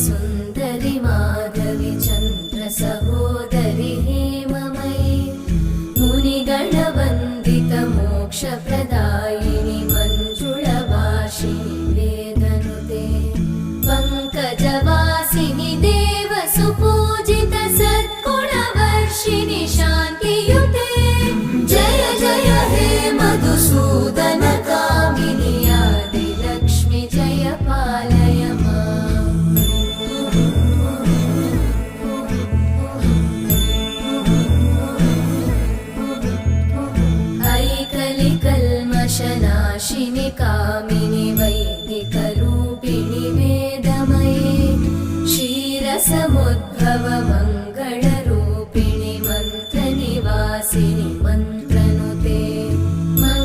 सुन्दरि माधवि चन्द्र सहोदरि हेममयि मुनिगणवन्दित मोक्षप्रदायिनि मञ्जुळभाषिणि वेदनुते पङ्कजवासिनि देवसुपूजित सद्गुणवर्षिणि शान्तियुते जय जय हे मधुसूदन कामिनि आदिलक्ष्मि जय पालय माम्। ऐकलिकल्मषनाशिनि का